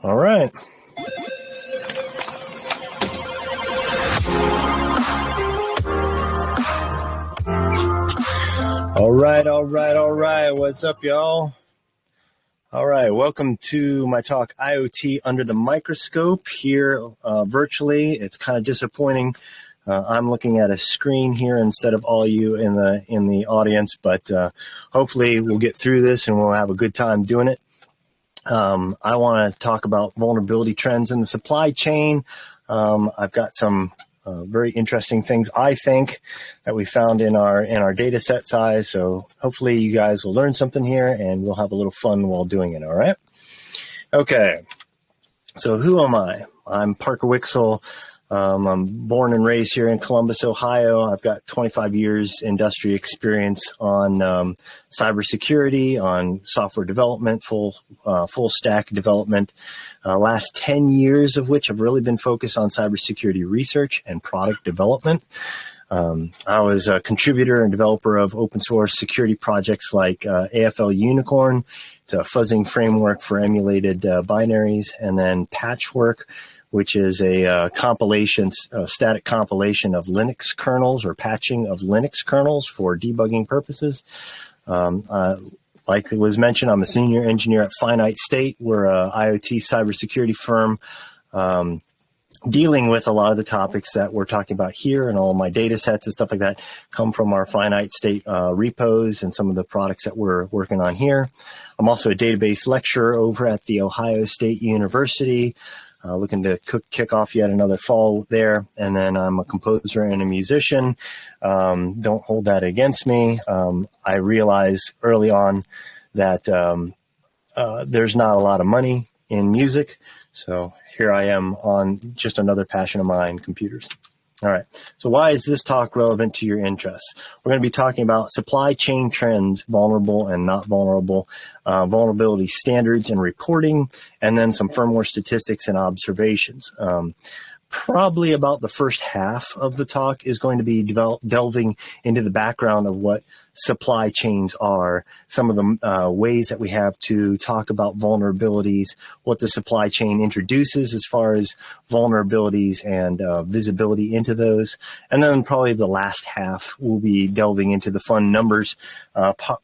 All right. All right. What's up, y'all? All right. Welcome to my talk, IoT Under the Microscope, here virtually. It's kind of disappointing. I'm looking at a screen here instead of all you in the audience, but hopefully we'll get through this and we'll have a good time doing it. I want to talk about vulnerability trends in the supply chain. I've got some very interesting things, I think, that we found in our data set size. So hopefully you guys will learn something here and we'll have a little fun while doing it. All right. Okay. So who am I? I'm Parker Wiksell. I'm born and raised here in Columbus, Ohio. I've got 25 years industry experience on cybersecurity, on software development, full stack development. Last 10 years of which have really been focused on cybersecurity research and product development. I was a contributor and developer of open source security projects like AFL Unicorn. It's a fuzzing framework for emulated binaries, and then Patchwork, which is a static compilation of Linux kernels or patching of Linux kernels for debugging purposes. Like it was mentioned, I'm a senior engineer at Finite State. We're a IoT cybersecurity firm dealing with a lot of the topics that we're talking about here, and all my data sets and stuff like that come from our Finite State repos and some of the products that we're working on here. I'm also a database lecturer over at The Ohio State University. Looking to kick off yet another fall there. And then I'm a composer and a musician. Don't hold that against me. I realized early on that there's not a lot of money in music. So here I am on just another passion of mine, computers. All right. So why is this talk relevant to your interests? We're going to be talking about supply chain trends, vulnerable and not vulnerable, vulnerability standards and reporting, and then some firmware statistics and observations. Probably about the first half of the talk is going to be delving into the background of what supply chains are, some of the ways that we have to talk about vulnerabilities, what the supply chain introduces as far as vulnerabilities and visibility into those. And then probably the last half will be delving into the fun numbers,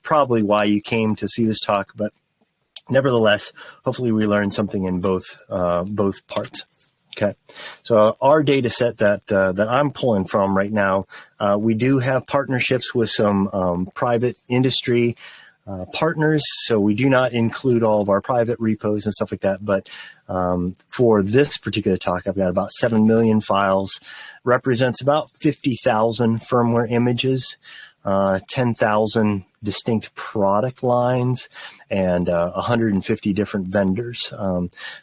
probably why you came to see this talk, but nevertheless, hopefully we learned something in both parts. Okay, so our data set that I'm pulling from right now, we do have partnerships with some private industry partners, so we do not include all of our private repos and stuff like that, but for this particular talk, I've got about 7 million files, represents about 50,000 firmware images, 10,000 distinct product lines, and 150 different vendors.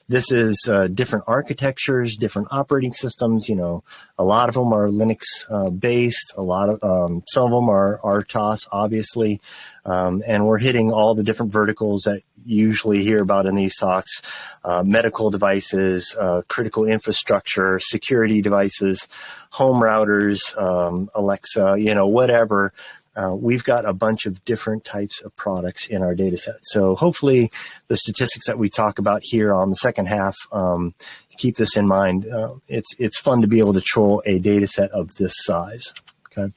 This is different architectures, different operating systems. You know, a lot of them are Linux based. A lot of some of them are RTOS, obviously, and we're hitting all the different verticals that you usually hear about in these talks: medical devices, critical infrastructure, security devices, home routers, Alexa, you know, whatever. We've got a bunch of different types of products in our data set. So hopefully the statistics that we talk about here on the second half, keep this in mind. It's fun to be able to troll a data set of this size. Okay.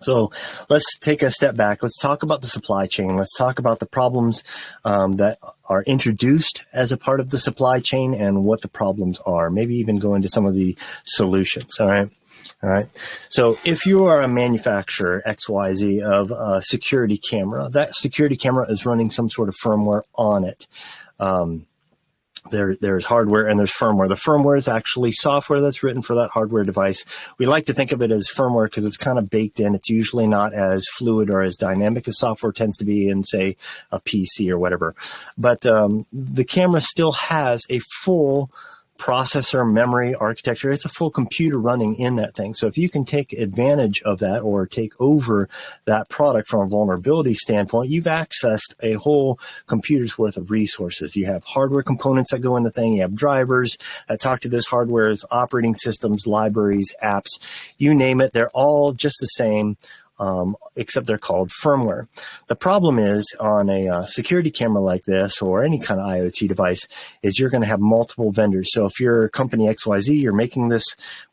So let's take a step back. Let's talk about the supply chain. Let's talk about the problems that are introduced as a part of the supply chain and what the problems are. Maybe even go into some of the solutions. All right. All right. So if you are a manufacturer XYZ of a security camera, that security camera is running some sort of firmware on it. There's hardware and there's firmware. The firmware is actually software that's written for that hardware device. We like to think of it as firmware because it's kind of baked in. It's usually not as fluid or as dynamic as software tends to be in, say, a PC or whatever. But the camera still has a full processor, memory, architecture. It's a full computer running in that thing. So if you can take advantage of that or take over that product from a vulnerability standpoint, you've accessed a whole computer's worth of resources. You have hardware components that go in the thing. You have drivers that talk to this hardware, operating systems, libraries, apps, you name it. They're all just the same except they're called firmware. The problem is on a security camera like this or any kind of IoT device is you're going to have multiple vendors. So if you're company XYZ, you're making this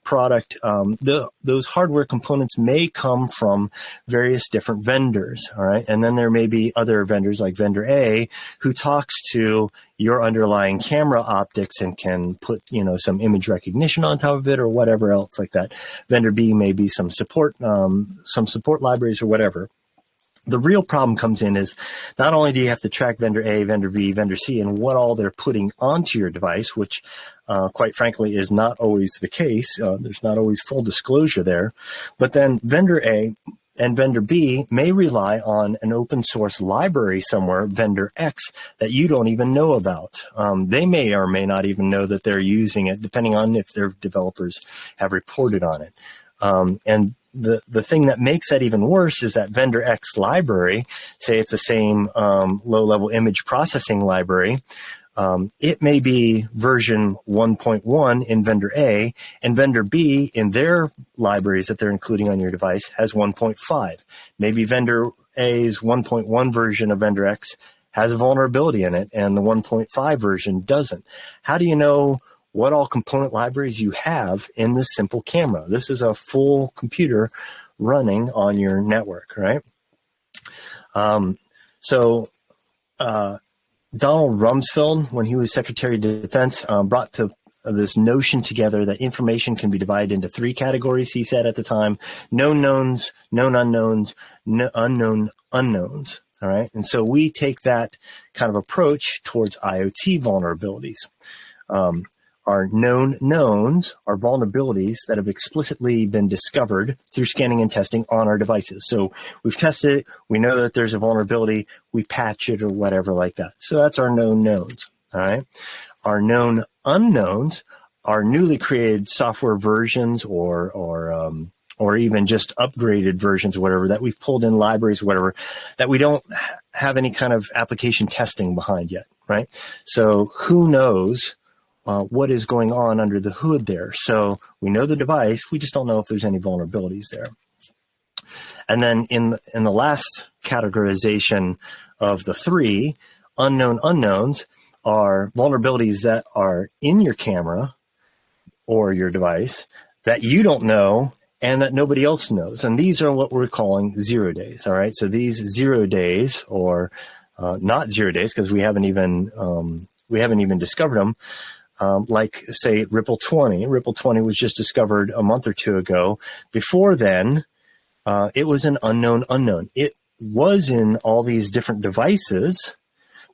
product, those hardware components may come from various different vendors, all right? And then there may be other vendors like vendor A who talks to your underlying camera optics and can put, some image recognition on top of it or whatever else like that. Vendor B may be some support libraries or whatever. The real problem comes in is not only do you have to track vendor A, vendor B, vendor C, and what all they're putting onto your device, which quite frankly is not always the case. There's not always full disclosure there. But then vendor A and vendor B may rely on an open source library somewhere, vendor X, that you don't even know about. They may or may not even know that they're using it, depending on if their developers have reported on it. And the thing that makes that even worse is that vendor X library, say it's the same low-level image processing library, it may be version 1.1 in vendor A, and vendor B in their libraries that they're including on your device has 1.5. Maybe vendor A's 1.1 version of vendor X has a vulnerability in it, and the 1.5 version doesn't. How do you know what all component libraries you have in this simple camera? This is a full computer running on your network, right? Donald Rumsfeld, when he was Secretary of Defense, brought this notion together that information can be divided into three categories, he said at the time: known knowns, known unknowns, unknown unknowns. All right. And so we take that kind of approach towards IoT vulnerabilities. Our known knowns are vulnerabilities that have explicitly been discovered through scanning and testing on our devices. So we've tested it, we know that there's a vulnerability, we patch it or whatever like that. So that's our known knowns, all right? Our known unknowns are newly created software versions or even just upgraded versions or whatever that we've pulled in libraries or whatever that we don't have any kind of application testing behind yet, right? So who knows what is going on under the hood there. So we know the device, we just don't know if there's any vulnerabilities there. And then in the last categorization of the three, unknown unknowns are vulnerabilities that are in your camera or your device that you don't know and that nobody else knows. And these are what we're calling 0 days, all right? So these 0 days, or not 0 days because we haven't even discovered them, like say Ripple 20. Ripple 20 was just discovered a month or two ago. Before then, it was an unknown unknown. It was in all these different devices,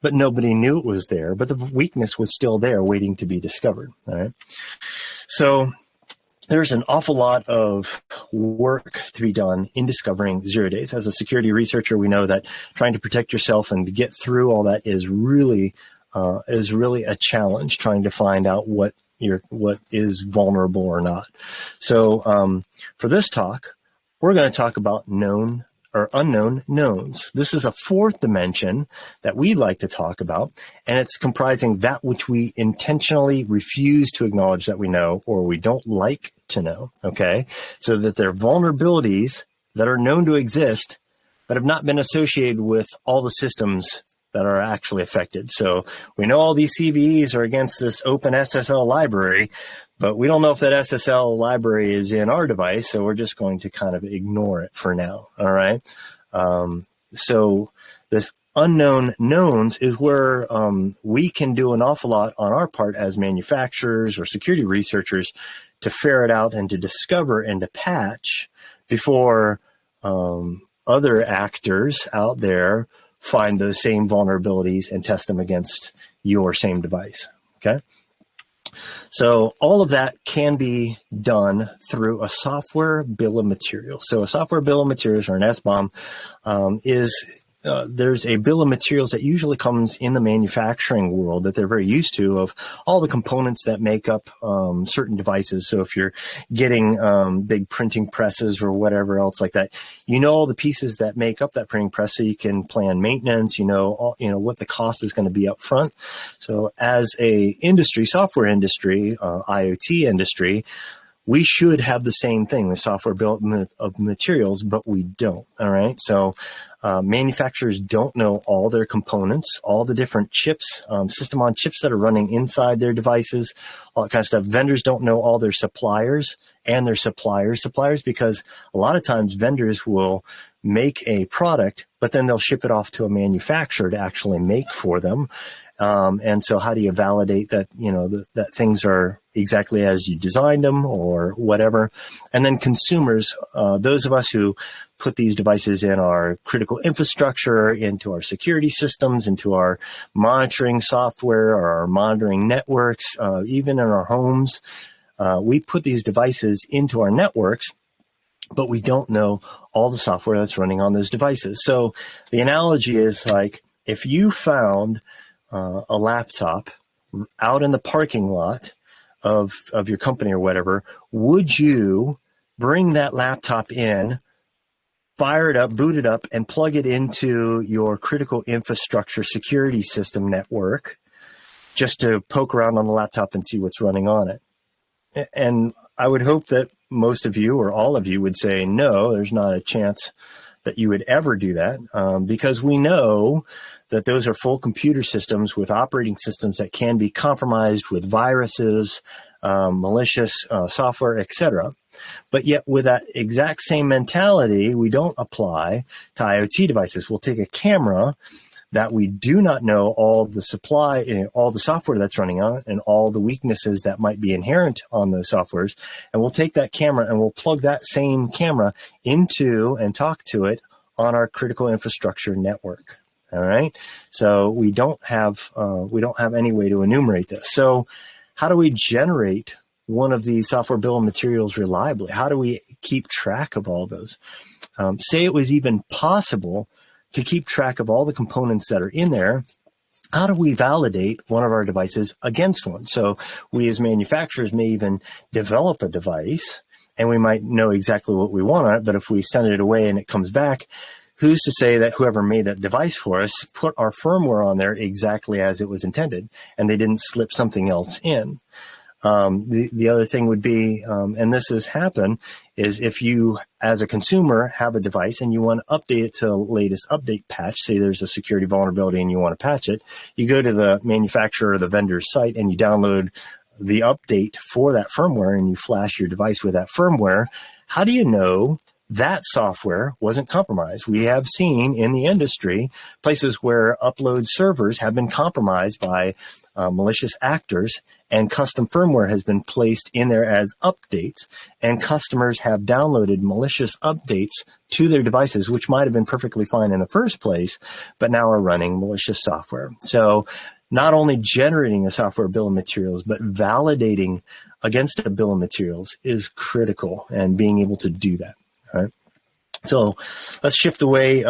but nobody knew it was there. But the weakness was still there waiting to be discovered. All right. So there's an awful lot of work to be done in discovering 0 days. As a security researcher, we know that trying to protect yourself and to get through all that is really a challenge, trying to find out what is vulnerable or not. So for this talk, we're going to talk about known or unknown knowns. This is a fourth dimension that we like to talk about, and it's comprising that which we intentionally refuse to acknowledge that we know or we don't like to know, okay? So that they're vulnerabilities that are known to exist but have not been associated with all the systems that are actually affected. So we know all these CVEs are against this open SSL library, but we don't know if that SSL library is in our device, so we're just going to kind of ignore it for now, all right? So this unknown knowns is where we can do an awful lot on our part as manufacturers or security researchers to ferret out and to discover and to patch before other actors out there find those same vulnerabilities and test them against your same device, okay? So all of that can be done through a software bill of materials. So a software bill of materials, or an SBOM, there's a bill of materials that usually comes in the manufacturing world that they're very used to, of all the components that make up certain devices. So if you're getting big printing presses or whatever else like that, you know all the pieces that make up that printing press, so you can plan maintenance. You know what the cost is going to be up front. So as a industry, software industry, IoT industry, we should have the same thing, the software bill of materials, but we don't. All right. So manufacturers don't know all their components, all the different chips, system on chips that are running inside their devices, all that kind of stuff. Vendors don't know all their suppliers and their suppliers, because a lot of times vendors will make a product, but then they'll ship it off to a manufacturer to actually make for them. And so how do you validate that, that things are exactly as you designed them or whatever? And then consumers, those of us who put these devices in our critical infrastructure, into our security systems, into our monitoring software or our monitoring networks, even in our homes, we put these devices into our networks, but we don't know all the software that's running on those devices. So the analogy is like, if you found a laptop out in the parking lot of your company or whatever, would you bring that laptop in, fire it up, boot it up, and plug it into your critical infrastructure security system network just to poke around on the laptop and see what's running on it? And I would hope that most of you or all of you would say, no, there's not a chance that you would ever do that, because we know that those are full computer systems with operating systems that can be compromised with viruses, malicious software, etc. But yet with that exact same mentality, we don't apply to IoT devices. We'll take a camera that we do not know all the all the software that's running on it and all the weaknesses that might be inherent on those softwares. And we'll take that camera and we'll plug that same camera into and talk to it on our critical infrastructure network. All right. So we don't have any way to enumerate this. So how do we generate one of these software bill of materials reliably? How do we keep track of all those? Say it was even possible to keep track of all the components that are in there. How do we validate one of our devices against one? So we as manufacturers may even develop a device and we might know exactly what we want on it, but if we send it away and it comes back, who's to say that whoever made that device for us put our firmware on there exactly as it was intended and they didn't slip something else in? The other thing would be, and this has happened, is if you as a consumer have a device and you want to update it to the latest update patch, say there's a security vulnerability and you want to patch it, you go to the manufacturer or the vendor's site and you download the update for that firmware and you flash your device with that firmware. How do you know that software wasn't compromised? We have seen in the industry places where upload servers have been compromised by malicious actors, and custom firmware has been placed in there as updates, and customers have downloaded malicious updates to their devices, which might have been perfectly fine in the first place, but now are running malicious software. So not only generating a software bill of materials, but validating against a bill of materials is critical, and being able to do that. All right. So let's shift away.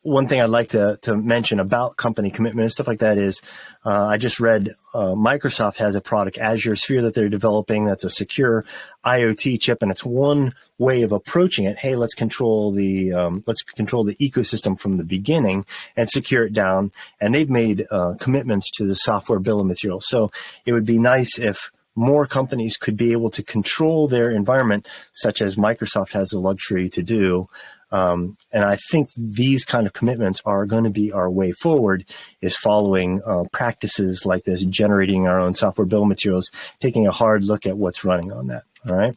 One thing I'd like to mention about company commitment and stuff like that is I just read Microsoft has a product, Azure Sphere, that they're developing that's a secure IoT chip, and it's one way of approaching it. Hey, let's control the ecosystem from the beginning and secure it down. And they've made commitments to the software bill of materials. So it would be nice if more companies could be able to control their environment, such as Microsoft has the luxury to do. And I think these kind of commitments are going to be our way forward, is following practices like this, generating our own software bill of materials, taking a hard look at what's running on that. All right.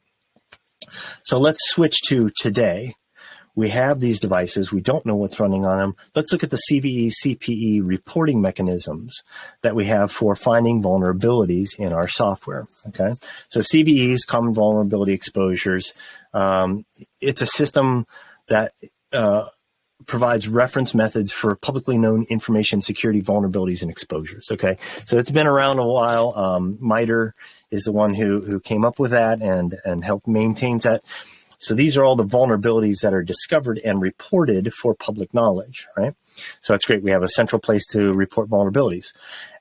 So let's switch to today. We have these devices. We don't know what's running on them. Let's look at the CVE, CPE reporting mechanisms that we have for finding vulnerabilities in our software. Okay. So CVEs, common vulnerability exposures. It's a system that provides reference methods for publicly known information security vulnerabilities and exposures. Okay, so it's been around a while. MITRE is the one who came up with that and helped maintains that. So these are all the vulnerabilities that are discovered and reported for public knowledge, right? So that's great. We have a central place to report vulnerabilities.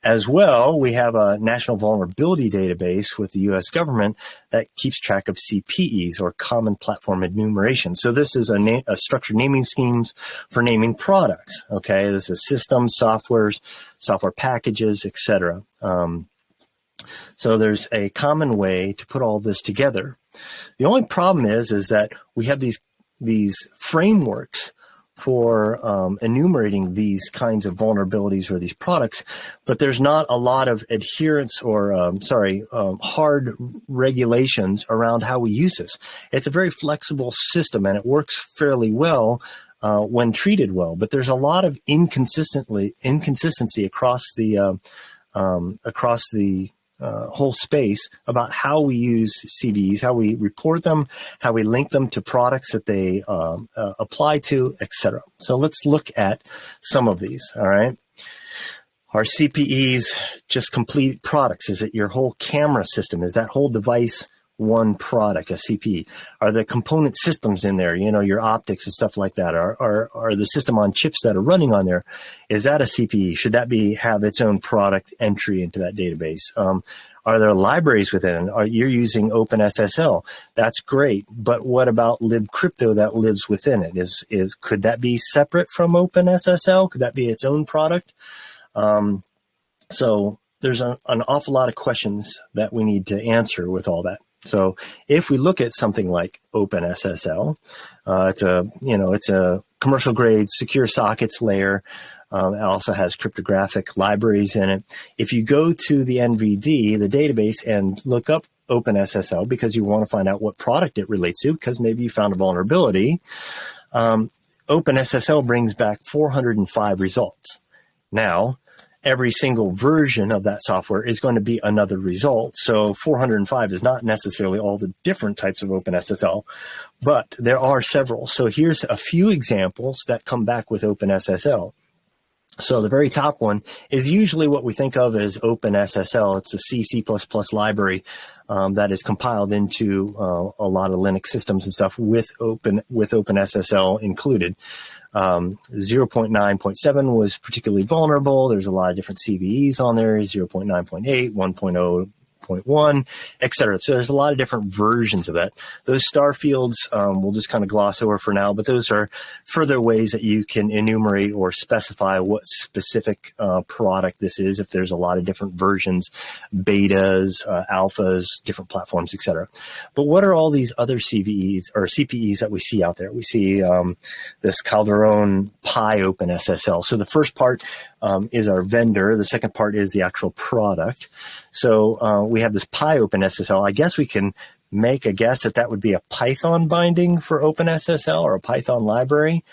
As well, we have a national vulnerability database with the U.S. government that keeps track of CPEs, or common platform enumeration. So this is a structured naming schemes for naming products. Okay, this is systems, softwares, software packages, etc. So there's a common way to put all this together. The only problem is that we have these frameworks for enumerating these kinds of vulnerabilities or these products, but there's not a lot of adherence or hard regulations around how we use this. It's a very flexible system, and it works fairly well when treated well, but there's a lot of inconsistency across the whole space about how we use CVEs, how we report them, how we link them to products that they apply to, etc. So let's look at some of these, all right? Are CPEs just complete products? Is it your whole camera system? Is that whole device one product, a CPE? Are the component systems in there, your optics and stuff like that? Are the system on chips that are running on there, is that a CPE? Should that have its own product entry into that database? Are there libraries within? You're using OpenSSL? That's great, but what about libcrypto that lives within it? Could that be separate from OpenSSL? Could that be its own product? So there's an awful lot of questions that we need to answer with all that. So if we look at something like OpenSSL, it's a commercial grade secure sockets layer. It also has cryptographic libraries in it. If you go to the NVD, the database, and look up OpenSSL because you want to find out what product it relates to, because maybe you found a vulnerability, OpenSSL brings back 405 results. Now, every single version of that software is going to be another result. So 405 is not necessarily all the different types of OpenSSL, but there are several. So here's a few examples that come back with OpenSSL. So the very top one is usually what we think of as OpenSSL. It's a C++ library that is compiled into a lot of Linux systems and stuff with OpenSSL included. 0.9.7 was particularly vulnerable. There's a lot of different CVEs on there, 0.9.8, 1.0.1, etc. So there's a lot of different versions of that. Those star fields we'll just kind of gloss over for now, but those are further ways that you can enumerate or specify what specific product this is if there's a lot of different versions, betas, alphas, different platforms, etc. But what are all these other CVEs or CPEs that we see out there? We see this Calderon Pi OpenSSL. So the first part is our vendor. The second part is the actual product. So we have this Pi OpenSSL. I guess we can make a guess that would be a Python binding for OpenSSL or a Python library.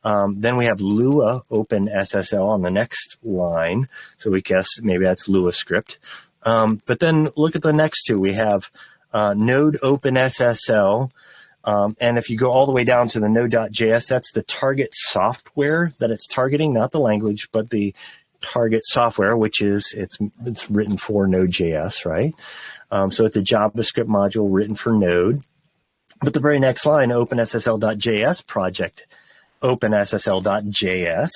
Then we have Lua OpenSSL on the next line. So we guess maybe that's Lua script. But then look at the next two. We have Node OpenSSL. And if you go all the way down to the Node.js, that's the target software that it's targeting, not the language, but the target software, which is it's written for Node.js, right? So it's a JavaScript module written for Node. But the very next line, OpenSSL.js project, OpenSSL.js.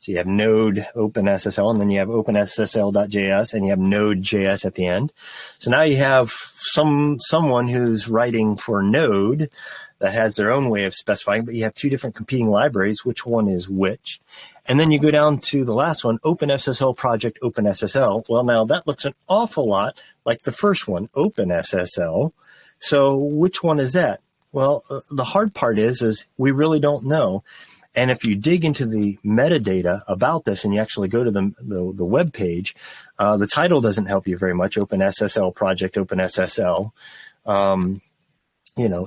So you have Node OpenSSL, and then you have OpenSSL.js, and you have Node.js at the end. So now you have someone who's writing for Node that has their own way of specifying, but you have two different competing libraries. Which one is which? And then you go down to the last one, OpenSSL project OpenSSL. Well, now that looks an awful lot like the first one, OpenSSL. So which one is that? Well, the hard part is we really don't know. And if you dig into the metadata about this and you actually go to the web page, the title doesn't help you very much, OpenSSL project OpenSSL.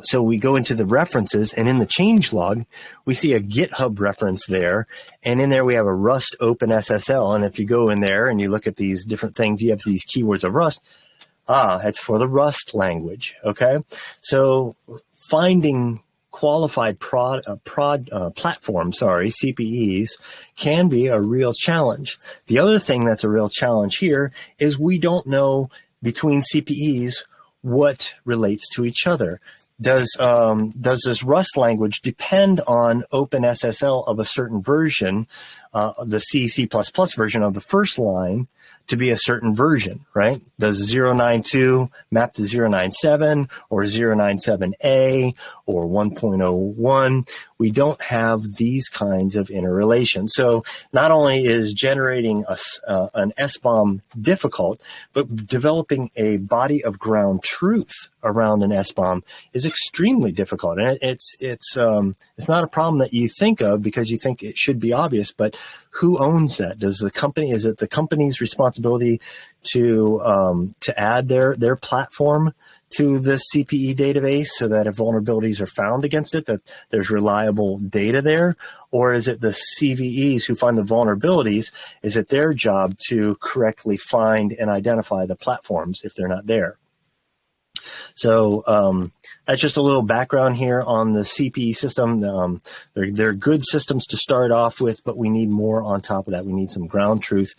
So we go into the references, and in the changelog, we see a GitHub reference there. And in there, we have a Rust OpenSSL. And if you go in there and you look at these different things, you have these keywords of Rust. It's for the Rust language. Okay. So finding qualified platforms, CPEs, can be a real challenge. The other thing that's a real challenge here is we don't know between CPEs what relates to each other. Does this Rust language depend on OpenSSL of a certain version, the C++ version of the first line, to be a certain version, right? Does 092 map to 097 or 097A or 1.01, we don't have these kinds of interrelations. So not only is generating an SBOM difficult, but developing a body of ground truth around an SBOM is extremely difficult. And it's not a problem that you think of because you think it should be obvious, but who owns that? Is it the company's responsibility to add their platform to this CPE database so that if vulnerabilities are found against it, that there's reliable data there? Or is it the CVEs who find the vulnerabilities? Is it their job to correctly find and identify the platforms if they're not there? So that's just a little background here on the CPE system. They're good systems to start off with, but we need more on top of that. We need some ground truth.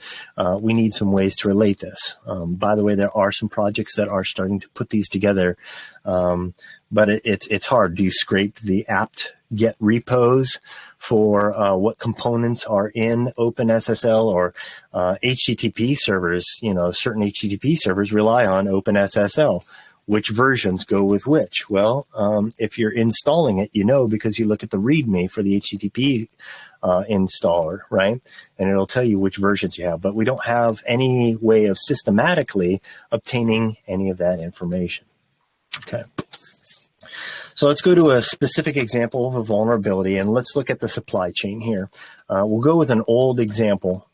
We need some ways to relate this. By the way, there are some projects that are starting to put these together, but it's hard. Do you scrape the apt-get repos for what components are in OpenSSL or HTTP servers? You know, certain HTTP servers rely on OpenSSL. Which versions go with which? Well, if you're installing it, you know, because you look at the README for the HTTP installer, right? And it'll tell you which versions you have. But we don't have any way of systematically obtaining any of that information. Okay. So let's go to a specific example of a vulnerability, and let's look at the supply chain here. We'll go with an old example.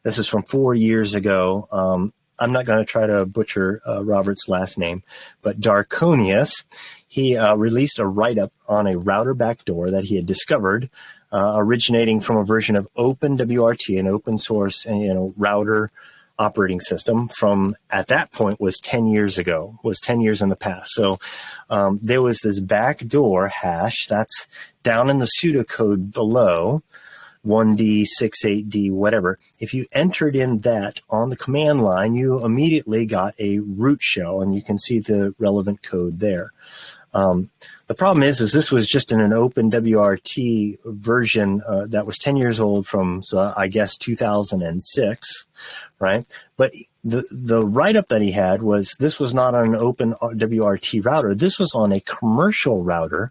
This is from 4 years ago. I'm not going to try to butcher Robert's last name, but Darkonius, he released a write-up on a router backdoor that he had discovered, originating from a version of OpenWRT, an open source router operating system from, at that point, was 10 years ago, was 10 years in the past. So there was this backdoor hash that's down in the pseudocode below, 1D, 68D, whatever. If you entered in that on the command line, you immediately got a root shell, and you can see the relevant code there. The problem is this was just in an OpenWRT version that was 10 years old from, so I guess, 2006, right? But the write-up that he had was, this was not on an OpenWRT router. This was on a commercial router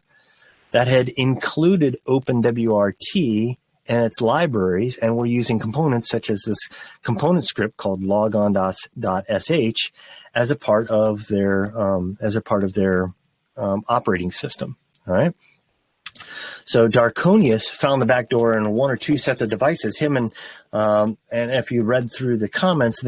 that had included OpenWRT and its libraries, and we're using components such as this component script called logon.sh as a part of their operating system. All right. So Darkonius found the backdoor in one or two sets of devices. Him and if you read through the comments,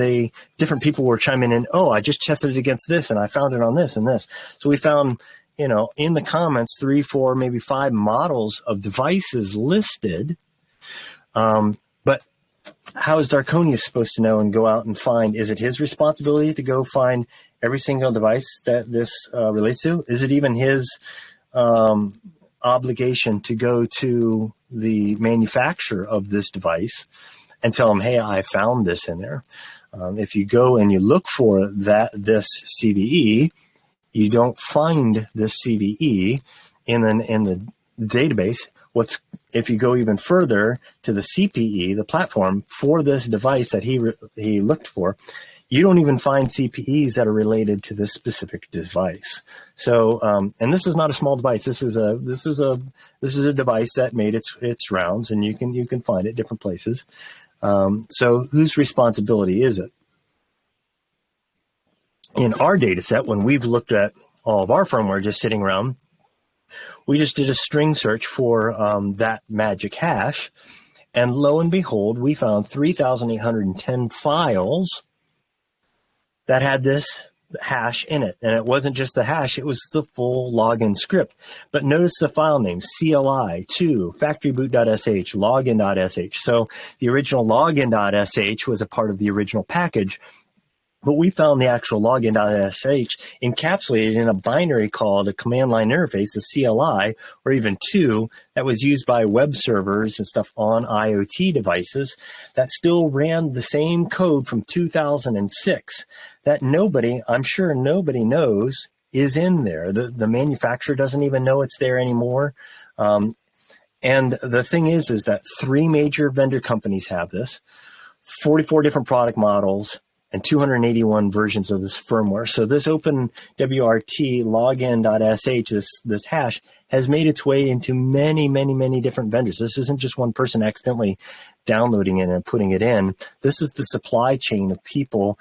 different people were chiming in. Oh, I just tested it against this, and I found it on this and this. So we found, in the comments, 3, 4, maybe 5 models of devices listed. But how is Darkonius supposed to know and go out and find? Is it his responsibility to go find every single device that this relates to? Is it even his obligation to go to the manufacturer of this device and tell them, hey, I found this in there? If you go and you look for this CVE, you don't find this CVE in the database. If you go even further to the CPE, the platform for this device that he looked for, you don't even find CPEs that are related to this specific device. So, and this is not a small device. This is a device that made its rounds, and you can find it different places. So, whose responsibility is it? In our data set, when we've looked at all of our firmware just sitting around, we just did a string search for that magic hash, and lo and behold, we found 3,810 files that had this hash in it. And it wasn't just the hash, it was the full login script. But notice the file name, CLI2, factoryboot.sh, login.sh. So the original login.sh was a part of the original package, but we found the actual login.sh encapsulated in a binary called a command line interface, a CLI, or even 2, that was used by web servers and stuff on IoT devices that still ran the same code from 2006 that I'm sure nobody knows is in there. The manufacturer doesn't even know it's there anymore. And the thing is that 3 major vendor companies have this, 44 different product models, and 281 versions of this firmware. So this OpenWRT login.sh, this hash, has made its way into many, many, many different vendors. This isn't just one person accidentally downloading it and putting it in. This is the supply chain of people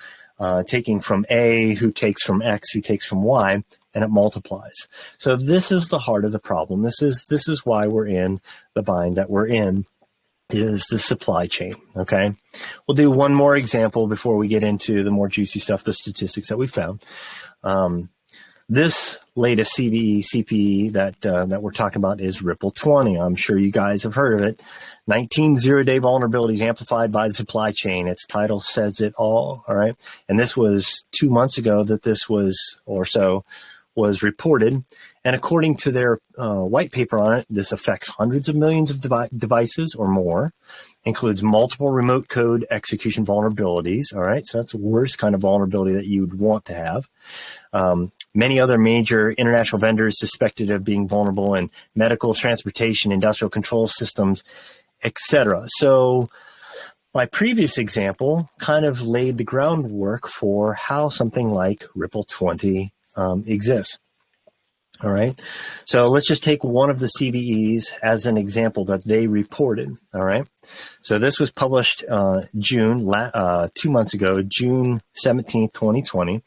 taking from A, who takes from X, who takes from Y, and it multiplies. So this is the heart of the problem. This is why we're in the bind that we're in, is the supply chain, okay? We'll do one more example before we get into the more juicy stuff, the statistics that we found. This latest CVE, CPE that we're talking about is Ripple 20. I'm sure you guys have heard of it. 19 zero-day vulnerabilities amplified by the supply chain. Its title says it all right? And this was 2 months ago that this was, or so, was reported. And according to their white paper on it, this affects hundreds of millions of devices or more, includes multiple remote code execution vulnerabilities, all right? So that's the worst kind of vulnerability that you would want to have. Many other major international vendors suspected of being vulnerable in medical, transportation, industrial control systems, etc. So my previous example kind of laid the groundwork for how something like Ripple 20 exists. All right. So let's just take one of the CVEs as an example that they reported. All right. So this was published June, 2 months ago, June 17th, 2020.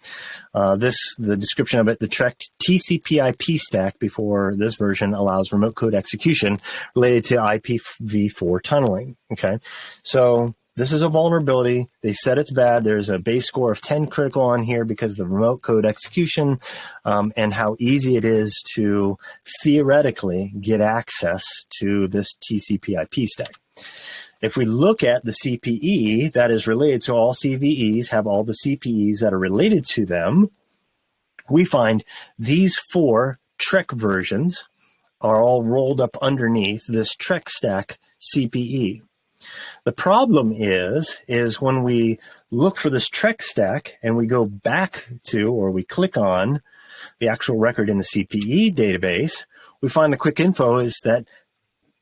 The description of it, the Trek TCP/IP stack before this version allows remote code execution related to IPv4 tunneling. Okay. So this is a vulnerability. They said it's bad. There's a base score of 10 critical on here because of the remote code execution and how easy it is to theoretically get access to this TCP/IP stack. If we look at the CPE that is related to all CVEs, have all the CPEs that are related to them, we find these 4 Trek versions are all rolled up underneath this Trek stack CPE. The problem is when we look for this Trek stack and we go back to, or we click on the actual record in the CPE database, we find the quick info is that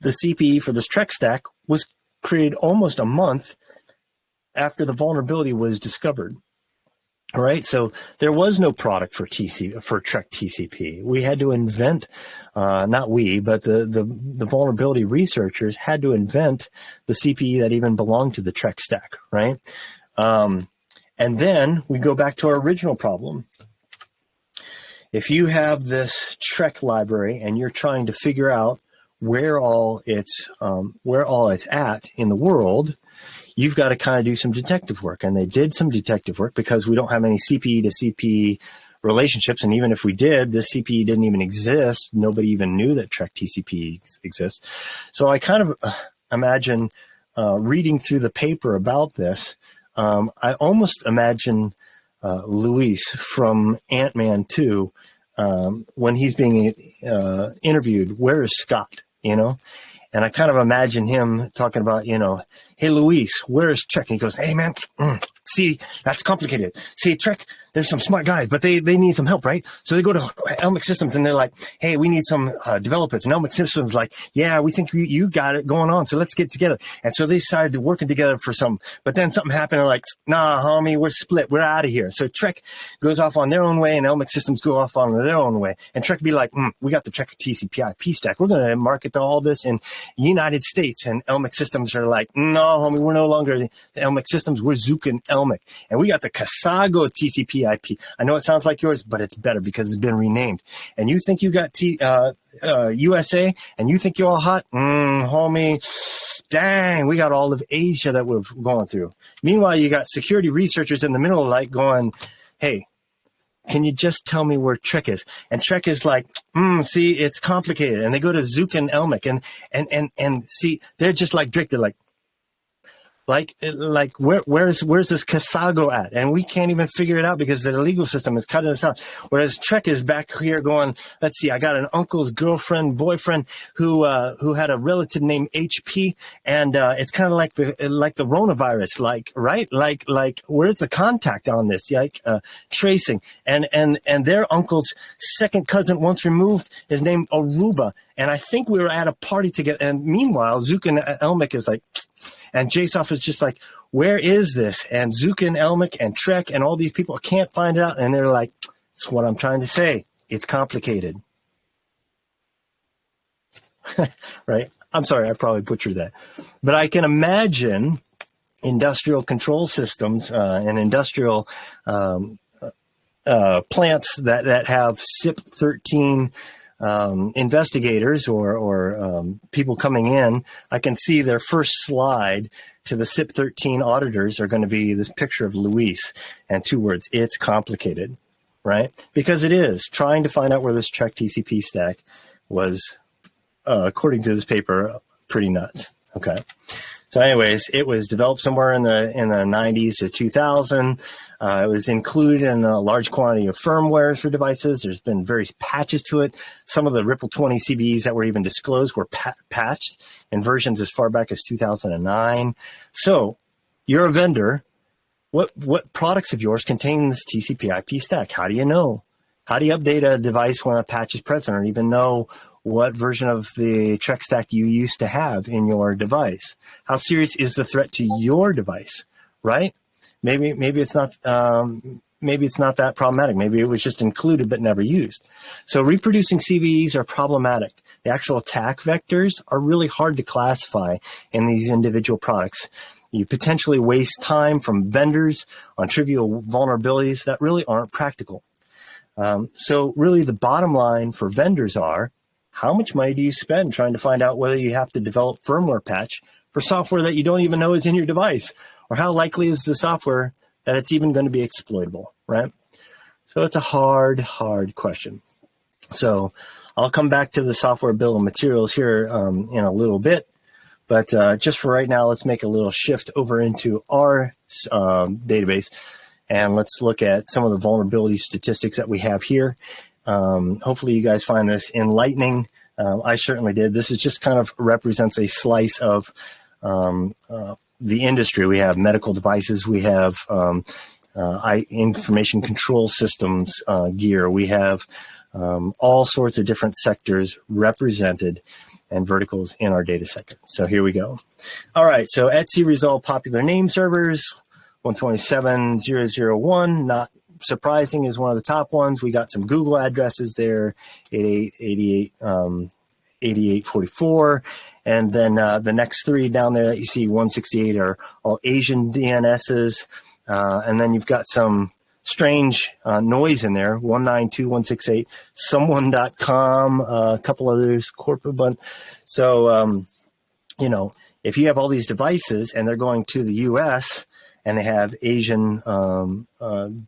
the CPE for this Trek stack was created almost a month after the vulnerability was discovered. All right, so there was no product for Trek TCP. We had to invent, not we, but the vulnerability researchers had to invent the CPE that even belonged to the Trek stack, right? And then we go back to our original problem. If you have this Trek library and you're trying to figure out where all it's at in the world, you've got to kind of do some detective work. And they did some detective work because we don't have any CPE to CPE relationships. And even if we did, this CPE didn't even exist. Nobody even knew that Trek TCP exists. So I kind of imagine reading through the paper about this, I almost imagine Luis from Ant-Man 2 when he's being interviewed, where is Scott, you know? And I kind of imagine him talking about, hey, Luis, where's Trek? And he goes, hey, man, see, that's complicated. See, Trek, there's some smart guys, but they need some help, right? So they go to Elmic Systems and they're like, hey, we need some developers. And Elmic Systems like, yeah, we think you got it going on, so let's get together. And so they started working together for some, but then something happened. They're like, nah, homie, we're split. We're out of here. So Trek goes off on their own way and Elmic Systems go off on their own way. And Trek be like, we got the Trek TCP/IP stack. We're going to market all this in United States. And Elmic Systems are like, no, homie, we're no longer the Elmic Systems. We're Zook and Elmic. And we got the Casago TCP/IP. I know it sounds like yours, but it's better because it's been renamed. And you think you got USA, and you think you're all hot? Homie, dang, we got all of Asia that we're going through. Meanwhile, you got security researchers in the middle like going, hey, can you just tell me where Trek is? And Trek is like, see, it's complicated. And they go to Zook and Elmic and see, they're just like Drake. They're like where's this Casago at? And we can't even figure it out because the legal system is cutting us out. Whereas Trek is back here going, let's see, I got an uncle's boyfriend who had a relative named HP, and it's kind of like the coronavirus, right? Like where's the contact on this? Like tracing, and their uncle's second cousin once removed is named Aruba, and I think we were at a party together. And meanwhile, Zook and Elmic is like. And JSOF is just like, where is this? And Zukin, Elmick, and Trek, and all these people can't find it out. And they're like, that's what I'm trying to say. It's complicated. Right? I'm sorry, I probably butchered that. But I can imagine industrial control systems and industrial plants that have SIP-13 investigators or people coming in. I can see their first slide to the SIP-13 auditors are going to be this picture of Luis and 2 words, it's complicated, right? Because it is. Trying to find out where this Trek TCP stack was, according to this paper, pretty nuts, okay? So anyways, it was developed somewhere in the 90s to 2000. It was included in a large quantity of firmware for devices. There's been various patches to it. Some of the Ripple 20 CVEs that were even disclosed were patched in versions as far back as 2009. So you're a vendor. What products of yours contain this TCP IP stack? How do you know? How do you update a device when a patch is present, or even know what version of the Trek stack you used to have in your device? How serious is the threat to your device, right? Maybe it's not that problematic. Maybe it was just included but never used. So reproducing CVEs are problematic. The actual attack vectors are really hard to classify in these individual products. You potentially waste time from vendors on trivial vulnerabilities that really aren't practical. So really the bottom line for vendors are, how much money do you spend trying to find out whether you have to develop firmware patch for software that you don't even know is in your device? Or how likely is the software that it's even going to be exploitable, right? So it's a hard question. So I'll come back to the software bill of materials here in a little bit. But just for right now, let's make a little shift over into our database. And let's look at some of the vulnerability statistics that we have here. Hopefully you guys find this enlightening. I certainly did. This is just kind of represents a slice of the industry. We have medical devices. We have information control systems gear. We have all sorts of different sectors represented and verticals in our data set. So here we go. All right. So Etsy resolved popular name servers. 127.0.0.1, not surprising, is one of the top ones. We got some Google addresses there, 88.44. And then the next 3 down there that you see, 168, are all Asian DNSs. And then you've got some strange noise in there, 192.168, someone.com, a couple others, corporate bun. So, you know, if you have all these devices and they're going to the US and they have Asian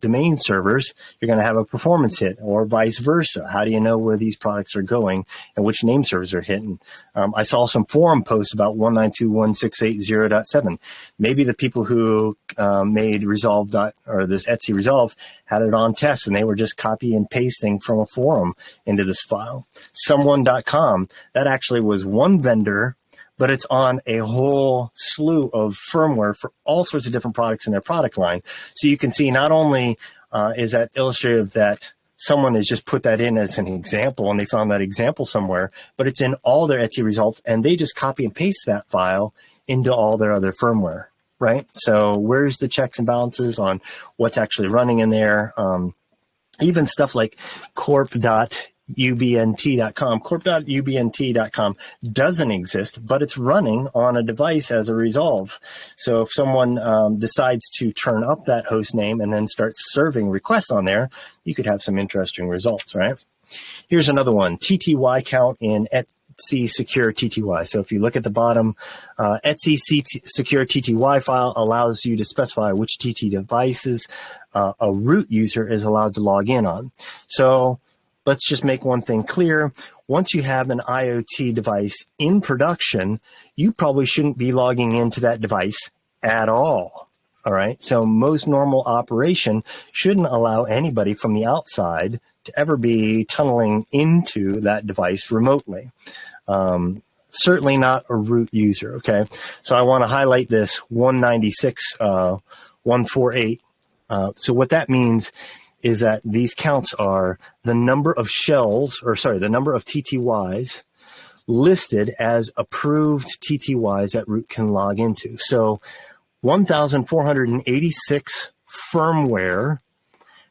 domain servers, you're going to have a performance hit, or vice versa. How do you know where these products are going and which name servers are hitting? I saw some forum posts about 192.168.0.7. Maybe the people who made Resolve or this Etsy Resolve had it on test and they were just copy and pasting from a forum into this file. Someone.com, that actually was one vendor, but it's on a whole slew of firmware for all sorts of different products in their product line. So you can see not only is that illustrative that someone has just put that in as an example and they found that example somewhere, but it's in all their Etsy results and they just copy and paste that file into all their other firmware, right? So where's the checks and balances on what's actually running in there? Even stuff like corp.ubnt.com. Corp.ubnt.com doesn't exist, but it's running on a device as a resolve. So if someone decides to turn up that host name and then start serving requests on there, you could have some interesting results, right? Here's another one, TTY count in Etsy Secure TTY. So if you look at the bottom, Etsy Secure TTY file allows you to specify which TT devices a root user is allowed to log in on. So let's just make one thing clear. Once you have an IoT device in production, you probably shouldn't be logging into that device at all. All right. So most normal operation shouldn't allow anybody from the outside to ever be tunneling into that device remotely. Certainly not a root user. Okay. So I want to highlight this 196.148. So what that means is that these counts are the number of shells, or sorry, the number of TTYs listed as approved TTYs that root can log into. So 1,486 firmware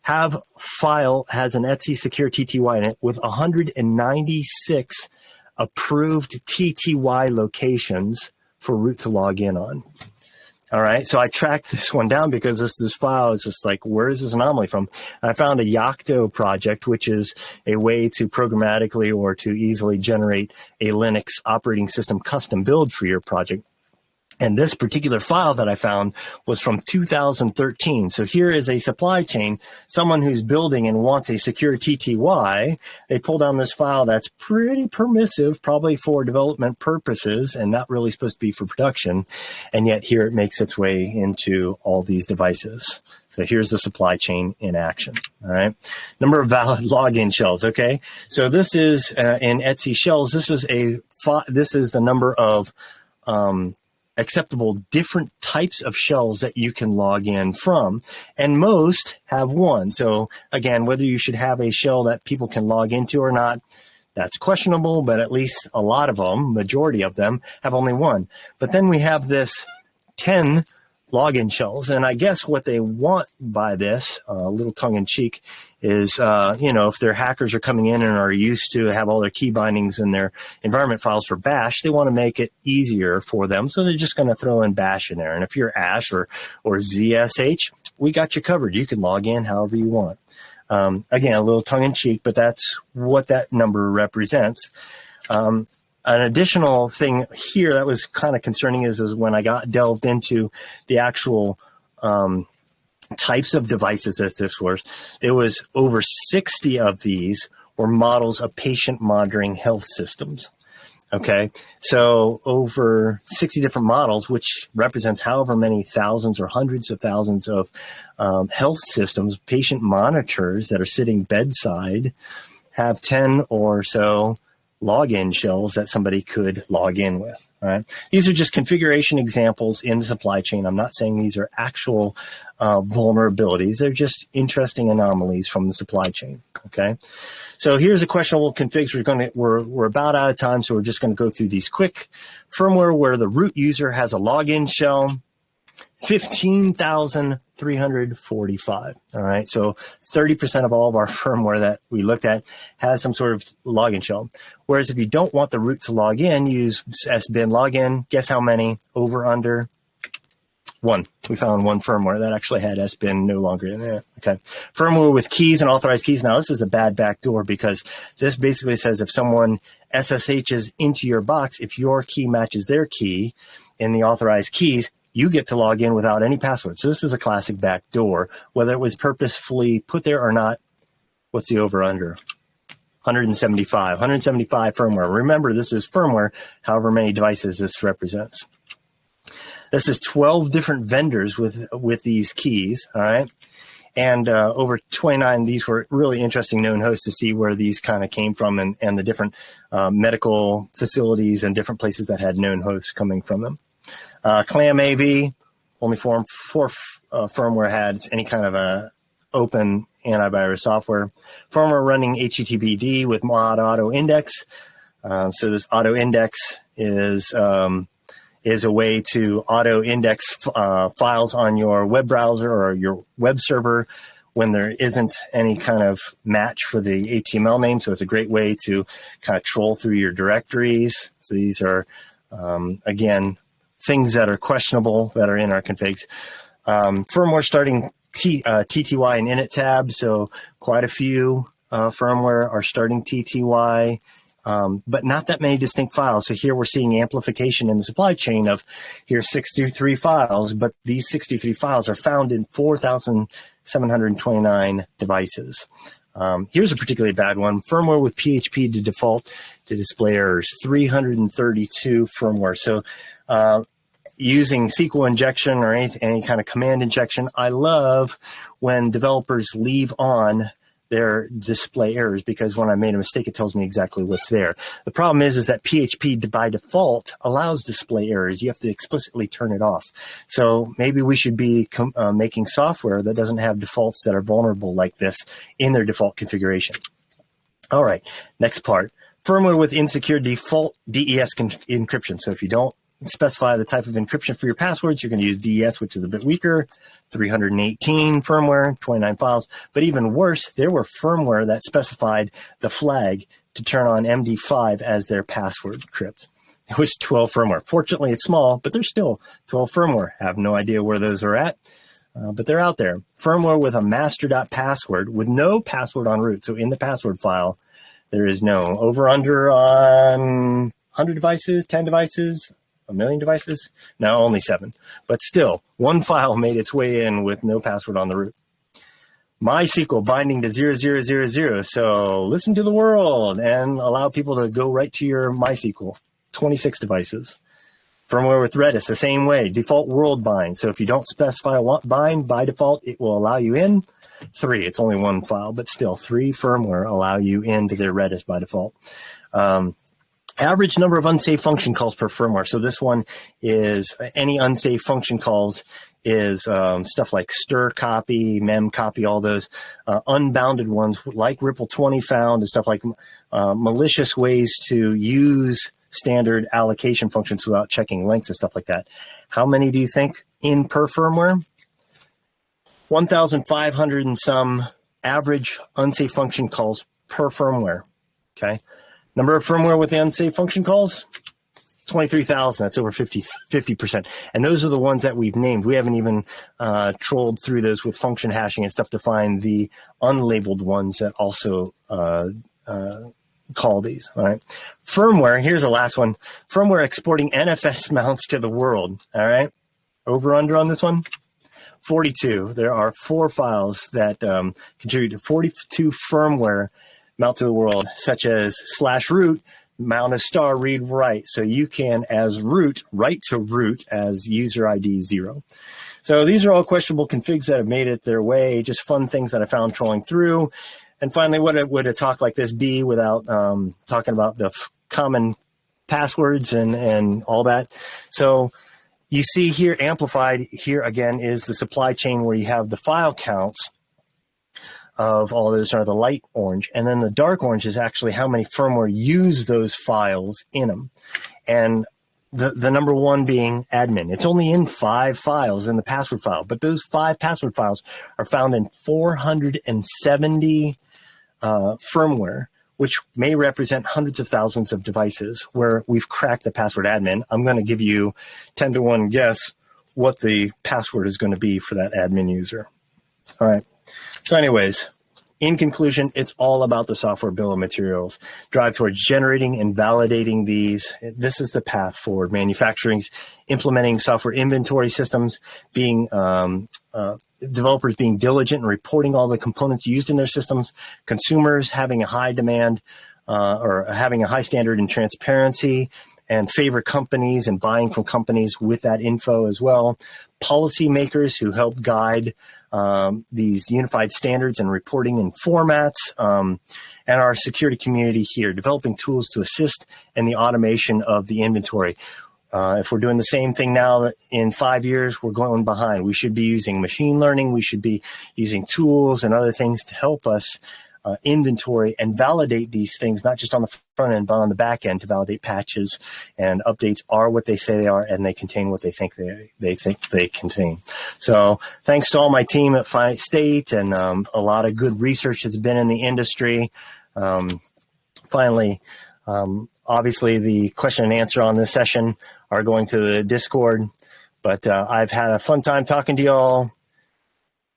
has an Etsy secure TTY in it with 196 approved TTY locations for root to log in on. All right, so I tracked this one down because this file is just like, where is this anomaly from? And I found a Yocto project, which is a way to programmatically or to easily generate a Linux operating system custom build for your project. And this particular file that I found was from 2013. So here is a supply chain, someone who's building and wants a secure TTY. They pull down this file that's pretty permissive, probably for development purposes and not really supposed to be for production. And yet here it makes its way into all these devices. So here's the supply chain in action. All right. Number of valid login shells. Okay. So this is in Etsy shells. This is the number of, acceptable different types of shells that you can log in from, and most have one. So again, whether you should have a shell that people can log into or not, that's questionable, but at least a lot of them, majority of them, have only one. But then we have this 10 login shells, and I guess what they want by this, a little tongue-in-cheek, is, if their hackers are coming in and are used to have all their key bindings in their environment files for bash, they want to make it easier for them, so they're just going to throw in bash in there. And if you're ash or ZSH, we got you covered. You can log in however you want. Again, a little tongue-in-cheek, but that's what that number represents. An additional thing here that was kind of concerning is when I delved into the actual types of devices that this was, it was over 60 of these were models of patient monitoring health systems. Okay, so over 60 different models, which represents however many thousands or hundreds of thousands of health systems, patient monitors that are sitting bedside, have 10 or so login shells that somebody could log in with. All right. These are just configuration examples in the supply chain. I'm not saying these are actual vulnerabilities. They're just interesting anomalies from the supply chain. Okay. So here's a questionable configs. We're about out of time, so we're just going to go through these quick. Firmware where the root user has a login shell, 15,345. All right. So 30% of all of our firmware that we looked at has some sort of login shell. Whereas if you don't want the root to log in, use sbin login. Guess how many? Over, under? One. We found one firmware that actually had sbin no longer in it. Okay. Firmware with keys and authorized keys. Now, this is a bad backdoor because this basically says if someone SSHs into your box, if your key matches their key in the authorized keys, you get to log in without any password. So this is a classic backdoor. Whether it was purposefully put there or not, what's the over-under? 175. 175 firmware. Remember, this is firmware, however many devices this represents. This is 12 different vendors with these keys, all right? And over 29, these were really interesting known hosts to see where these kind of came from and the different medical facilities and different places that had known hosts coming from them. Clam AV, only four firmware had any kind of a open antivirus software. Firmware running HTTPD with mod auto index. So this auto index is a way to auto index files on your web browser or your web server when there isn't any kind of match for the HTML name. So it's a great way to kind of troll through your directories. So these are, again, things that are questionable that are in our configs. Firmware starting TTY and init tab. So quite a few firmware are starting TTY, but not that many distinct files. So here we're seeing amplification in the supply chain of here's 63 files, but these 63 files are found in 4,729 devices. Here's a particularly bad one. Firmware with PHP to default to display errors, 332 firmware. So using SQL injection or any kind of command injection, I love when developers leave on their display errors because when I made a mistake, it tells me exactly what's there. The problem is that PHP by default allows display errors. You have to explicitly turn it off. So maybe we should be making software that doesn't have defaults that are vulnerable like this in their default configuration. All right, next part. Firmware with insecure default DES encryption. So if you don't specify the type of encryption for your passwords. You're going to use DES, which is a bit weaker, 318 firmware, 29 files. But even worse, there were firmware that specified the flag to turn on MD5 as their password crypt. It was 12 firmware. Fortunately, it's small, but there's still 12 firmware. I have no idea where those are at, but they're out there. Firmware with a master.password with no password en route. So in the password file, there is no over/under on 100 devices, 10 devices, a million devices. No, only 7. But still, one file made its way in with no password on the root. MySQL binding to 0000. So listen to the world and allow people to go right to your MySQL. 26 devices. Firmware with Redis, the same way. Default world bind. So if you don't specify a bind, by default, it will allow you in. 3. It's only one file, but still 3 firmware allow you into their Redis by default. Average number of unsafe function calls per firmware. So this one is any unsafe function calls is stuff like stir copy, mem copy, all those unbounded ones like Ripple 20 found and stuff like malicious ways to use standard allocation functions without checking links and stuff like that. How many do you think in per firmware? 1,500 and some average unsafe function calls per firmware. Okay. Number of firmware with the unsafe function calls? 23,000. That's over 50%. And those are the ones that we've named. We haven't even trolled through those with function hashing and stuff to find the unlabeled ones that also call these. All right. Firmware, here's the last one. Firmware exporting NFS mounts to the world. All right. Over under on this one? 42. There are 4 files that contribute to 42 firmware mount to the world, such as /root, mount a star, read, write. So you can, as root, write to root as user ID 0. So these are all questionable configs that have made it their way, just fun things that I found trolling through. And finally, what would a talk like this be without talking about the common passwords and all that? So you see here, amplified here again is the supply chain where you have the file counts of all those are the light orange. And then the dark orange is actually how many firmware use those files in them. And the number 1 being admin. It's only in 5 files in the password file, but those 5 password files are found in 470 firmware, which may represent hundreds of thousands of devices where we've cracked the password admin. I'm going to give you 10 to 1 guess what the password is going to be for that admin user. All right. So anyways, in conclusion, it's all about the software bill of materials. Drive towards generating and validating these. This is the path forward. Manufacturing's implementing software inventory systems, being developers being diligent and reporting all the components used in their systems, consumers having a high demand or having a high standard in transparency and favor companies and buying from companies with that info as well. Policymakers who help guide these unified standards and reporting and formats, and our security community here, developing tools to assist in the automation of the inventory. If we're doing the same thing now in 5 years, we're going behind. We should be using machine learning. We should be using tools and other things to help us inventory and validate these things, not just on the front end, but on the back end to validate patches and updates are what they say they are, and they contain what they think they contain. So thanks to all my team at Finite State and a lot of good research that's been in the industry. Finally, obviously the question and answer on this session are going to the Discord, but I've had a fun time talking to y'all.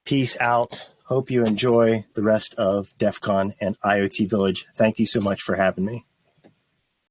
Peace out. Hope you enjoy the rest of DEF CON and IoT Village. Thank you so much for having me.